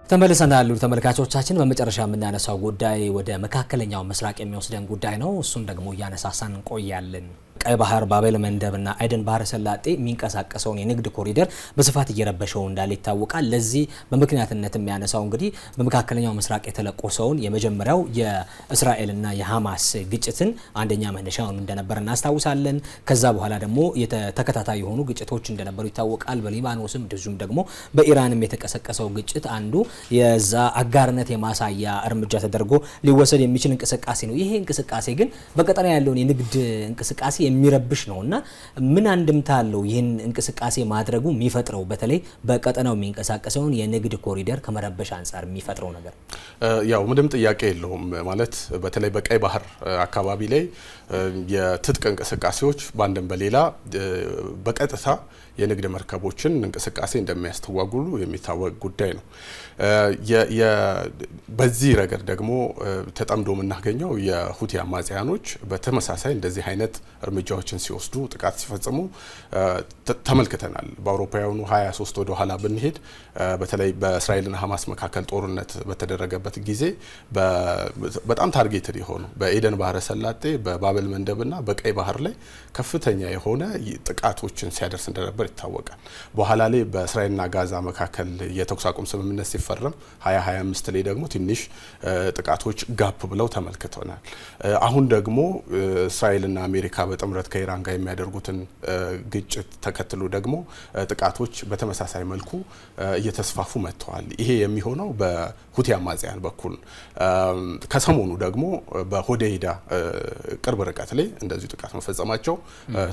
ተመልሰናል ተመልካቾቻችን በመጨረሻ የምናነሳው ጉዳይ ወደ መካከለኛው ምስራቅ የሚወስደን ጉዳይ ነው። እሱን ደግሞ ያነሳሳን እንቆያለን። ቀይ ባህር ባቤል መንደብና አይደን ባህረ ሰላጤ የሚንቀሳቀሰውን የንግድ ኮሪደር በስፋት እየረበሸው እንዳለ ይታወቃል። ለዚህ በምክንያትነት የሚያነሳው እንግዲህ በመካከለኛው ምስራቅ የተለቆሰውን የመጀመሪያው የእስራኤልና የሐማስ ግጭትን አንደኛ መነሻውን እንደነበር እናስታውሳለን። ከዛ በኋላ ደግሞ ተከታታይ የሆኑ ግጭቶች እንደነበሩ ይታወቃል። በሊባኖስም እንደዚሁም ደግሞ በኢራንም የተቀሰቀሰው ግጭት አንዱ የዛ አጋርነት የማሳያ እርምጃ ተደርጎ ሊወሰድ የሚችል እንቅስቃሴ ነው። ይሄ እንቅስቃሴ ግን በቀጠና ያለውን የንግድ እንቅስቃሴ የሚረብሽ ነውና ምን አንድምታ አለው? ይህን እንቅስቃሴ ማድረጉ የሚፈጥረው በተለይ በቀጠናው የሚንቀሳቀሰውን የንግድ ኮሪደር ከመረበሽ አንፃር የሚፈጥረው ነገር ያው ምንም ጥያቄ የለውም። ማለት በተለይ በቀይ ባህር አካባቢ ላይ የትጥቅ እንቅስቃሴዎች ባንድም በሌላ በቀጥታ የንግድ መርከቦችን እንቅስቃሴ እንደሚያስተዋጉሉ የሚታወቅ ጉዳይ ነው። በዚህ ረገድ ደግሞ ተጠምዶ የምናገኘው የሁቲ አማጽያኖች በተመሳሳይ እንደዚህ አይነት እርምጃዎችን ሲወስዱ ጥቃት ሲፈጽሙ ተመልክተናል። በአውሮፓውያኑ 23 ወደ ኋላ ብንሄድ በተለይ በእስራኤልና ሐማስ መካከል ጦርነት በተደረገበት ጊዜ በጣም ታርጌትድ የሆኑ በኤደን ባህረ ሰላጤ በባቤል መንደብና በቀይ ባህር ላይ ከፍተኛ የሆነ ጥቃቶችን ሲያደርስ እንደነበር ይታወቃል። በኋላ ላይ በእስራኤልና ጋዛ መካከል የተኩስ አቁም ስምምነት ሲፈረም 2025 ላይ ደግሞ ትንሽ ጥቃቶች ጋፕ ብለው ተመልክተናል። አሁን ደግሞ እስራኤልና አሜሪካ በጥምረት ከኢራን ጋር የሚያደርጉትን ግጭት ተከትሎ ደግሞ ጥቃቶች በተመሳሳይ መልኩ እየተስፋፉ መጥተዋል። ይሄ የሚሆነው በሁቲ አማጽያን በኩል ከሰሞኑ ደግሞ በሆዴይዳ ቅርብ ርቀት ላይ እንደዚሁ ጥቃት መፈጸማቸው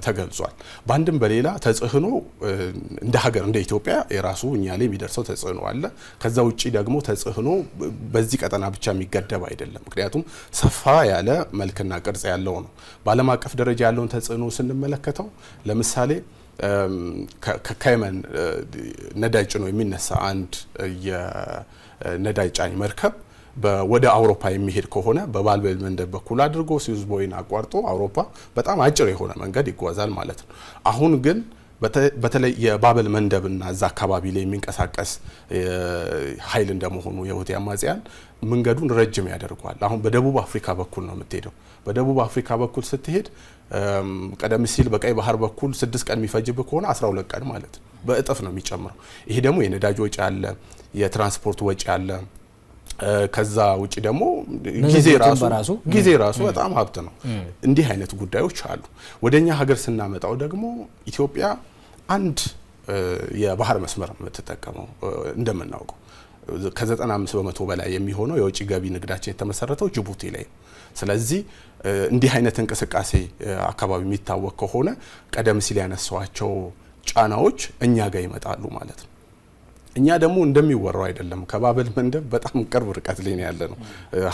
ተገልጿል። በአንድም በሌላ ተጽዕኖ እንደ ሀገር እንደ ኢትዮጵያ የራሱ እኛ ላይ የሚደርሰው ተጽዕኖ አለ። ከዛ ውጪ ደግሞ ተጽዕኖ በዚህ ቀጠና ብቻ የሚገደብ አይደለም። ምክንያቱም ሰፋ ያለ መልክና ቅርጽ ያለው ነው። በዓለም አቀፍ ደረጃ ያለውን ተጽዕኖ ስንመለከተው ለምሳሌ ከየመን ነዳጅ ጭኖ የሚነሳ አንድ የነዳጅ ጫኝ መርከብ ወደ አውሮፓ የሚሄድ ከሆነ በባቤል መንደብ በኩል አድርጎ ስዊዝ ቦይን አቋርጦ አውሮፓ በጣም አጭር የሆነ መንገድ ይጓዛል ማለት ነው። አሁን ግን በተለይ የባቤል መንደብና እዛ አካባቢ ላይ የሚንቀሳቀስ ኃይል እንደመሆኑ የሁቲ አማጽያን መንገዱን ረጅም ያደርገዋል። አሁን በደቡብ አፍሪካ በኩል ነው የምትሄደው። በደቡብ አፍሪካ በኩል ስትሄድ ቀደም ሲል በቀይ ባህር በኩል 6 ቀን የሚፈጅብህ ከሆነ 12 ቀን ማለት ነው። በእጥፍ ነው የሚጨምረው። ይሄ ደግሞ የነዳጅ ወጪ አለ፣ የትራንስፖርት ወጪ አለ። ከዛ ውጪ ደግሞ ጊዜ ራሱ በጣም ሀብት ነው። እንዲህ አይነት ጉዳዮች አሉ። ወደኛ ሀገር ስናመጣው ደግሞ ኢትዮጵያ አንድ የባህር መስመር የምትጠቀመው እንደምናውቀው ከ95 በመቶ በላይ የሚሆነው የውጭ ገቢ ንግዳችን የተመሰረተው ጅቡቲ ላይ ነው። ስለዚህ እንዲህ አይነት እንቅስቃሴ አካባቢ የሚታወቅ ከሆነ ቀደም ሲል ያነሷቸው ጫናዎች እኛ ጋር ይመጣሉ ማለት ነው። እኛ ደግሞ እንደሚወራው አይደለም። ከባቤል መንደብ በጣም ቅርብ ርቀት ላይ ነው ያለነው።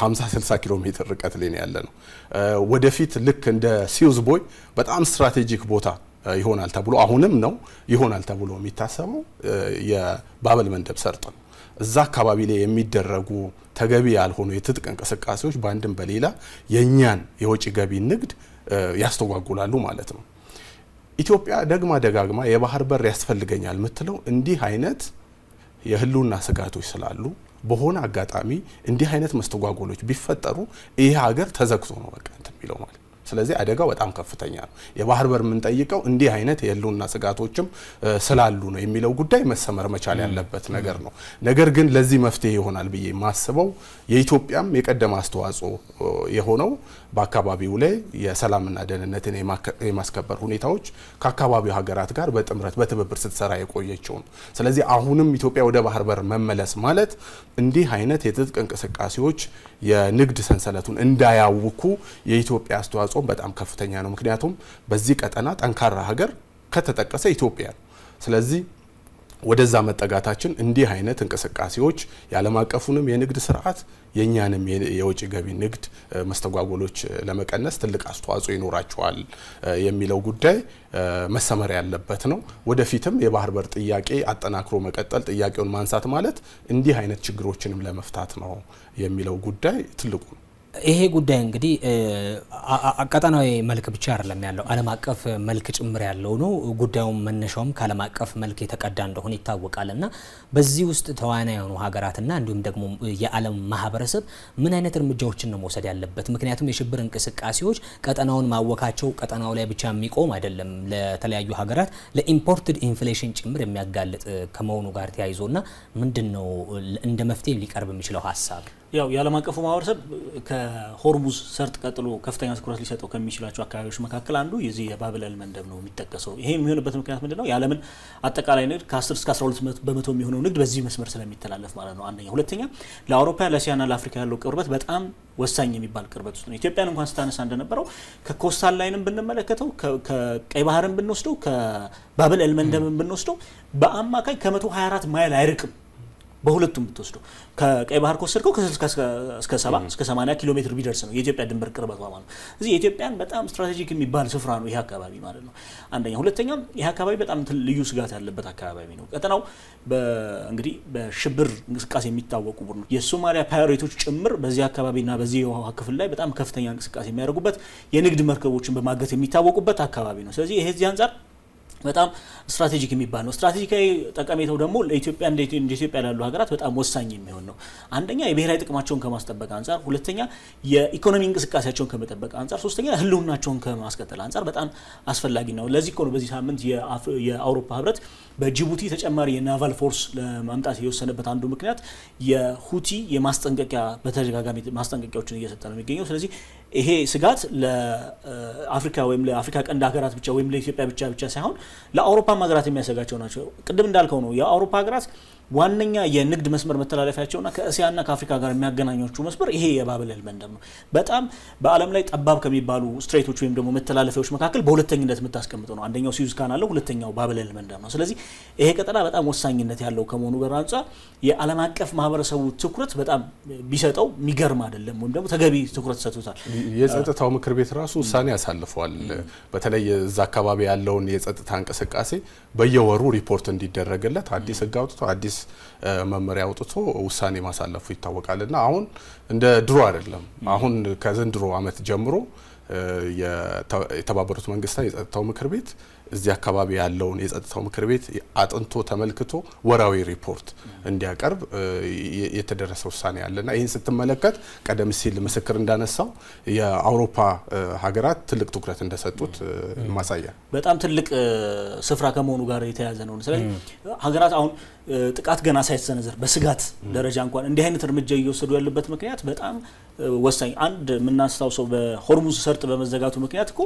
50-60 ኪሎ ሜትር ርቀት ላይ ነው ያለነው። ወደፊት ልክ እንደ ስዊዝ ቦይ በጣም ስትራቴጂክ ቦታ ይሆናል ተብሎ አሁንም ነው ይሆናል ተብሎ የሚታሰበው የባቤል መንደብ ሰርጥ ነው። እዛ አካባቢ ላይ የሚደረጉ ተገቢ ያልሆኑ የትጥቅ እንቅስቃሴዎች በአንድም በሌላ የኛን የውጭ ገቢ ንግድ ያስተጓጉላሉ ማለት ነው። ኢትዮጵያ ደጋግማ የባህር በር ያስፈልገኛል የምትለው እንዲህ አይነት የህልውና ስጋቶች ስላሉ በሆነ አጋጣሚ እንዲህ አይነት መስተጓጎሎች ቢፈጠሩ ይሄ ሀገር ተዘግቶ ነው በቃ እንትን የሚለው ማለት። ስለዚህ አደጋው በጣም ከፍተኛ ነው። የባህር በር የምንጠይቀው እንዲህ አይነት የህልውና ስጋቶችም ስላሉ ነው የሚለው ጉዳይ መሰመር መቻል ያለበት ነገር ነው። ነገር ግን ለዚህ መፍትሄ ይሆናል ብዬ የማስበው የኢትዮጵያም የቀደመ አስተዋጽኦ የሆነው በአካባቢው ላይ የሰላምና ደህንነትን የማስከበር ሁኔታዎች ከአካባቢው ሀገራት ጋር በጥምረት በትብብር ስትሰራ የቆየችው ነው። ስለዚህ አሁንም ኢትዮጵያ ወደ ባህር በር መመለስ ማለት እንዲህ አይነት የትጥቅ እንቅስቃሴዎች የንግድ ሰንሰለቱን እንዳያውኩ የኢትዮጵያ አስተዋጽኦ በጣም ከፍተኛ ነው። ምክንያቱም በዚህ ቀጠና ጠንካራ ሀገር ከተጠቀሰ ኢትዮጵያ ነው። ስለዚህ ወደዛ መጠጋታችን እንዲህ አይነት እንቅስቃሴዎች የዓለም አቀፉንም የንግድ ስርዓት የኛንም የውጭ ገቢ ንግድ መስተጓጎሎች ለመቀነስ ትልቅ አስተዋጽኦ ይኖራቸዋል የሚለው ጉዳይ መሰመር ያለበት ነው። ወደፊትም የባህር በር ጥያቄ አጠናክሮ መቀጠል፣ ጥያቄውን ማንሳት ማለት እንዲህ አይነት ችግሮችንም ለመፍታት ነው የሚለው ጉዳይ ትልቁ ነው። ይሄ ጉዳይ እንግዲህ ቀጠናዊ መልክ ብቻ አይደለም ያለው ዓለም አቀፍ መልክ ጭምር ያለው ነው። ጉዳዩም መነሻውም ከዓለም አቀፍ መልክ የተቀዳ እንደሆነ ይታወቃልና በዚህ ውስጥ ተዋናይ የሆኑ ሀገራትና እንዲሁም ደግሞ የዓለም ማህበረሰብ ምን አይነት እርምጃዎችን ነው መውሰድ ያለበት? ምክንያቱም የሽብር እንቅስቃሴዎች ቀጠናውን ማወካቸው ቀጠናው ላይ ብቻ የሚቆም አይደለም፣ ለተለያዩ ሀገራት ለኢምፖርትድ ኢንፍሌሽን ጭምር የሚያጋልጥ ከመሆኑ ጋር ተያይዞና ምንድነው እንደ መፍትሄ ሊቀርብ የሚችለው ሀሳብ? ያው የዓለም አቀፉ ማህበረሰብ ከሆርሙዝ ሰርጥ ቀጥሎ ከፍተኛ ትኩረት ሊሰጠው ከሚችላቸው አካባቢዎች መካከል አንዱ የዚህ የባብ ኤል መንደብ ነው የሚጠቀሰው። ይሄ የሚሆንበት ምክንያት ምንድነው? የዓለምን አጠቃላይ ንግድ ከ10 እስከ 12 በመቶ የሚሆነው ንግድ በዚህ መስመር ስለሚተላለፍ ማለት ነው። አንደኛ። ሁለተኛ ለአውሮፓ ለእስያና ለአፍሪካ ያለው ቅርበት በጣም ወሳኝ የሚባል ቅርበት ውስጥ ነው። ኢትዮጵያን እንኳን ስታነሳ እንደነበረው ከኮስታል ላይንም ብንመለከተው ከቀይ ባህርን ብንወስደው ከባብ ኤል መንደብን ብንወስደው በአማካኝ ከ124 ማይል አይርቅም። በሁለቱም ብትወስደው ከቀይ ባህር ከወሰድከው እስከ 70 እስከ 80 ኪሎ ሜትር ቢደርስ ነው የኢትዮጵያ ድንበር ቅርበቷ ማለት ነው። እዚህ የኢትዮጵያን በጣም ስትራቴጂክ የሚባል ስፍራ ነው ይሄ አካባቢ ማለት ነው። አንደኛ። ሁለተኛ ይሄ አካባቢ በጣም ልዩ ስጋት ያለበት አካባቢ ነው። ቀጠናው እንግዲህ በሽብር እንቅስቃሴ የሚታወቁ ቡድኖች የሶማሊያ ፓይሬቶች ጭምር በዚህ አካባቢና በዚህ የውሃ ክፍል ላይ በጣም ከፍተኛ እንቅስቃሴ የሚያደርጉበት የንግድ መርከቦችን በማገት የሚታወቁበት አካባቢ ነው። ስለዚህ ይሄ እዚህ አንጻር በጣም ስትራቴጂክ የሚባል ነው። ስትራቴጂካዊ ጠቀሜታው ደግሞ ለኢትዮጵያ እንደ ኢትዮጵያ ላሉ ሀገራት በጣም ወሳኝ የሚሆን ነው። አንደኛ የብሔራዊ ጥቅማቸውን ከማስጠበቅ አንጻር፣ ሁለተኛ የኢኮኖሚ እንቅስቃሴያቸውን ከመጠበቅ አንጻር፣ ሶስተኛ ህልውናቸውን ከማስቀጠል አንጻር በጣም አስፈላጊ ነው። ለዚህ እኮ ነው በዚህ ሳምንት የአውሮፓ ህብረት በጅቡቲ ተጨማሪ የናቫል ፎርስ ለማምጣት የወሰነበት አንዱ ምክንያት የሁቲ የማስጠንቀቂያ በተደጋጋሚ ማስጠንቀቂያዎችን እየሰጠ ነው የሚገኘው። ስለዚህ ይሄ ስጋት ለአፍሪካ ወይም ለአፍሪካ ቀንድ ሀገራት ብቻ ወይም ለኢትዮጵያ ብቻ ሳይሆን ለአውሮፓ ሀገራት የሚያሰጋቸው ናቸው። ቅድም እንዳልከው ነው የአውሮፓ ሀገራት ዋነኛ የንግድ መስመር መተላለፊያቸውና ከእስያና ከአፍሪካ ጋር የሚያገናኛቸው መስመር ይሄ የባብ ኤል መንደብ ነው። በጣም በዓለም ላይ ጠባብ ከሚባሉ ስትሬቶች ወይም ደግሞ መተላለፊያዎች መካከል በሁለተኝነት የምታስቀምጠው ነው። አንደኛው ስዊዝ ካናል አለው፣ ሁለተኛው ባብ ኤል መንደብ ነው። ስለዚህ ይሄ ቀጠና በጣም ወሳኝነት ያለው ከመሆኑ ጋር አንጻር የዓለም አቀፍ ማህበረሰቡ ትኩረት በጣም ቢሰጠው የሚገርም አይደለም፣ ወይም ደግሞ ተገቢ ትኩረት ሰጥቶታል። የጸጥታው ምክር ቤት ራሱ ውሳኔ ያሳልፈዋል። በተለይ እዛ አካባቢ ያለውን የጸጥታ እንቅስቃሴ በየወሩ ሪፖርት እንዲደረግለት አዲስ ህግ አውጥቶ አዲስ መመሪያ አውጥቶ ውሳኔ ማሳለፉ ይታወቃልና አሁን እንደ ድሮ አይደለም። አሁን ከዘንድሮ ዓመት ጀምሮ የተባበሩት መንግስታት የጸጥታው ምክር ቤት እዚህ አካባቢ ያለውን የጸጥታው ምክር ቤት አጥንቶ ተመልክቶ ወራዊ ሪፖርት እንዲያቀርብ የተደረሰ ውሳኔ አለና ይህን ስትመለከት ቀደም ሲል ምስክር እንዳነሳው የአውሮፓ ሀገራት ትልቅ ትኩረት እንደሰጡት ማሳያ በጣም ትልቅ ስፍራ ከመሆኑ ጋር የተያያዘ ነው። ስለዚህ ሀገራት አሁን ጥቃት ገና ሳይሰነዘር በስጋት ደረጃ እንኳን እንዲህ አይነት እርምጃ እየወሰዱ ያለበት ምክንያት በጣም ወሳኝ። አንድ የምናስታውሰው በሆርሙዝ ሰርጥ በመዘጋቱ ምክንያት እኮ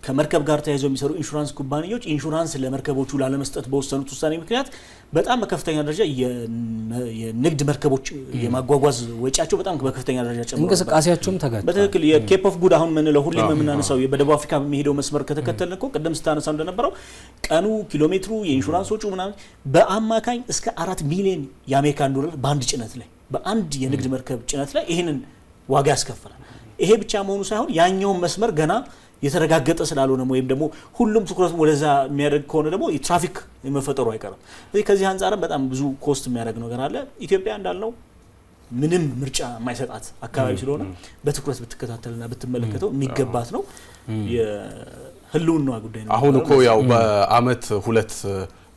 ከመርከብ ጋር ተያይዘው የሚሰሩ ኢንሹራንስ ኩባንያዎች ኢንሹራንስ ለመርከቦቹ ላለመስጠት በወሰኑት ውሳኔ ምክንያት በጣም በከፍተኛ ደረጃ የንግድ መርከቦች የማጓጓዝ ወጪያቸው በጣም በከፍተኛ ደረጃ ጨምሯል። እንቅስቃሴያቸውም ተጋጭቷል። በትክክል የኬፕ ኦፍ ጉድ አሁን ምን ለሁሌም የምናነሳው በደቡብ አፍሪካ በሚሄደው መስመር ከተከተልን እኮ ቅድም ስታነሳው እንደነበረው ቀኑ፣ ኪሎ ሜትሩ፣ የኢንሹራንስ ወጪው ምናምን በአማካኝ እስከ 4 ሚሊዮን የአሜሪካን ዶላር በአንድ ጭነት ላይ በአንድ የንግድ መርከብ ጭነት ላይ ይህንን ዋጋ ያስከፍላል። ይሄ ብቻ መሆኑ ሳይሆን ያኛውን መስመር ገና የተረጋገጠ ስላልሆነ ወይም ደግሞ ሁሉም ትኩረት ወደዛ የሚያደርግ ከሆነ ደግሞ የትራፊክ መፈጠሩ አይቀርም። ስለዚህ ከዚህ አንጻርም በጣም ብዙ ኮስት የሚያደርግ ነገር አለ። ኢትዮጵያ እንዳልነው ምንም ምርጫ የማይሰጣት አካባቢ ስለሆነ በትኩረት ብትከታተልና ብትመለከተው የሚገባት ነው። የህልውና ጉዳይ ነው። አሁን እኮ ያው በአመት 2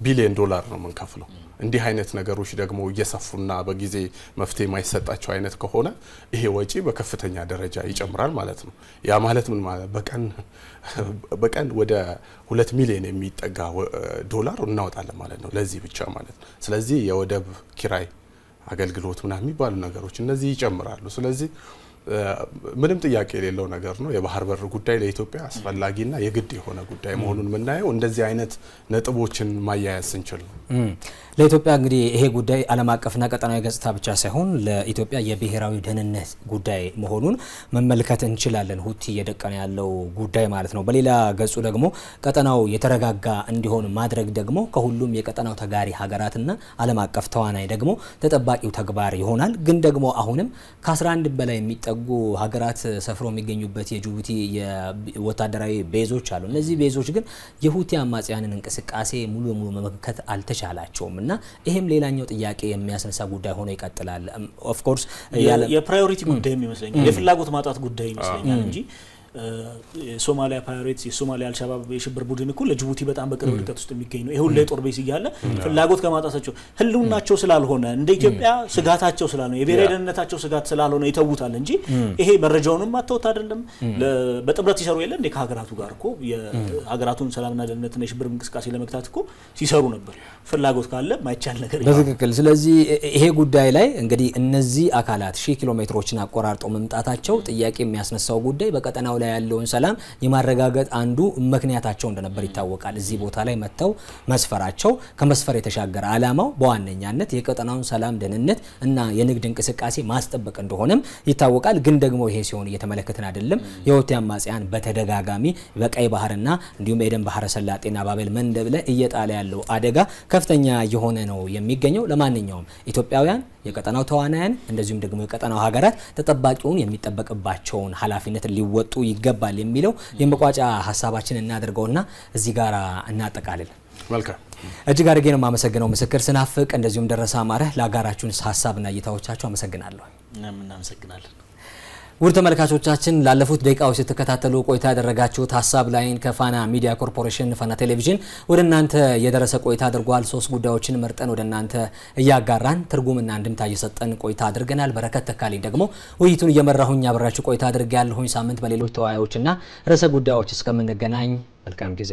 ቢሊዮን ዶላር ነው የምንከፍለው። እንዲህ አይነት ነገሮች ደግሞ እየሰፉና በጊዜ መፍትሄ የማይሰጣቸው አይነት ከሆነ ይሄ ወጪ በከፍተኛ ደረጃ ይጨምራል ማለት ነው። ያ ማለት ምን ማለት በቀን ወደ 2 ሚሊዮን የሚጠጋ ዶላር እናወጣለን ማለት ነው ለዚህ ብቻ ማለት ነው። ስለዚህ የወደብ ኪራይ አገልግሎት ምናምን የሚባሉ ነገሮች እነዚህ ይጨምራሉ። ስለዚህ ምንም ጥያቄ የሌለው ነገር ነው። የባህር በር ጉዳይ ለኢትዮጵያ አስፈላጊና የግድ የሆነ ጉዳይ መሆኑን የምናየው እንደዚህ አይነት ነጥቦችን ማያያዝ ስንችል ነው። ለኢትዮጵያ እንግዲህ ይሄ ጉዳይ ዓለም አቀፍና ቀጠናዊ ገጽታ ብቻ ሳይሆን ለኢትዮጵያ የብሔራዊ ደህንነት ጉዳይ መሆኑን መመልከት እንችላለን። ሁቲ እየደቀነ ያለው ጉዳይ ማለት ነው። በሌላ ገጹ ደግሞ ቀጠናው የተረጋጋ እንዲሆን ማድረግ ደግሞ ከሁሉም የቀጠናው ተጋሪ ሀገራትና ዓለም አቀፍ ተዋናይ ደግሞ ተጠባቂው ተግባር ይሆናል። ግን ደግሞ አሁንም ከ11 በላይ የሚጠጉ የሚጠጉ ሀገራት ሰፍሮ የሚገኙበት የጅቡቲ የወታደራዊ ቤዞች አሉ። እነዚህ ቤዞች ግን የሁቲ አማጽያንን እንቅስቃሴ ሙሉ በሙሉ መመከት አልተቻላቸውም እና ይሄም ሌላኛው ጥያቄ የሚያስነሳ ጉዳይ ሆኖ ይቀጥላል። ኦፍ ኮርስ የፕራዮሪቲ ጉዳይ ይመስለኛል፣ የፍላጎት ማጣት ጉዳይ ይመስለኛል እንጂ የሶማሊያ ፓይሬትስ የሶማሊያ አልሻባብ የሽብር ቡድን እኮ ለጅቡቲ በጣም በቅርብ ርቀት ውስጥ የሚገኝ ነው። ይሄ ሁሉ የጦር ቤዝ እያለ ፍላጎት ከማጣታቸው ህልውናቸው ስላልሆነ እንደ ኢትዮጵያ ስጋታቸው ስላልሆነ የብሔራዊ ደህንነታቸው ስጋት ስላልሆነ ይተውታል እንጂ ይሄ መረጃውንም ማተውት አይደለም። በጥምረት ሲሰሩ የለ እንደ ከሀገራቱ ጋር እኮ የሀገራቱን ሰላምና ደህንነትና የሽብር እንቅስቃሴ ለመግታት እኮ ሲሰሩ ነበር። ፍላጎት ካለ ማይቻል ነገር በትክክል። ስለዚህ ይሄ ጉዳይ ላይ እንግዲህ እነዚህ አካላት 1000 ኪሎ ሜትሮችን አቆራርጠው መምጣታቸው ጥያቄ የሚያስነሳው ጉዳይ በቀጠናው ላይ ያለውን ሰላም የማረጋገጥ አንዱ ምክንያታቸው እንደነበር ይታወቃል። እዚህ ቦታ ላይ መተው መስፈራቸው ከመስፈር የተሻገረ ዓላማው በዋነኛነት የቀጠናውን ሰላም፣ ደህንነት እና የንግድ እንቅስቃሴ ማስጠበቅ እንደሆነም ይታወቃል። ግን ደግሞ ይሄ ሲሆን እየተመለከትን አይደለም። የሁቲ አማጽያን በተደጋጋሚ በቀይ ባህርና እንዲሁም ኤደን ባህረ ሰላጤና ባቤል መንደብ ላይ እየጣለ ያለው አደጋ ከፍተኛ የሆነ ነው የሚገኘው። ለማንኛውም ኢትዮጵያውያን የቀጠናው ተዋናያን እንደዚሁም ደግሞ የቀጠናው ሀገራት ተጠባቂውን የሚጠበቅባቸውን ኃላፊነት ሊወጡ ይገባል የሚለው የመቋጫ ሀሳባችን እናደርገውና እዚህ ጋር እናጠቃልል። መልካም እጅግ አድርጌ ነው የማመሰግነው ምስክር ስናፍቅ እንደዚሁም ደረሰ አማረ ለአጋራችሁን ሀሳብና እይታዎቻችሁ አመሰግናለሁ። እናመሰግናለን። ውድ ተመልካቾቻችን ላለፉት ደቂቃዎች ስትከታተሉ ቆይታ ያደረጋችሁት ሀሳብ ላይን ከፋና ሚዲያ ኮርፖሬሽን ፋና ቴሌቪዥን ወደ እናንተ የደረሰ ቆይታ አድርጓል። 3 ጉዳዮችን መርጠን ወደ እናንተ እያጋራን ትርጉምና እንድምታ እየሰጠን ቆይታ አድርገናል። በረከት ተካልኝ ደግሞ ውይይቱን እየመራሁኝ አብራችሁ ቆይታ አድርጌያለሁኝ። ሳምንት በሌሎች ተወያዮችና ርዕሰ ጉዳዮች እስከምንገናኝ መልካም ጊዜ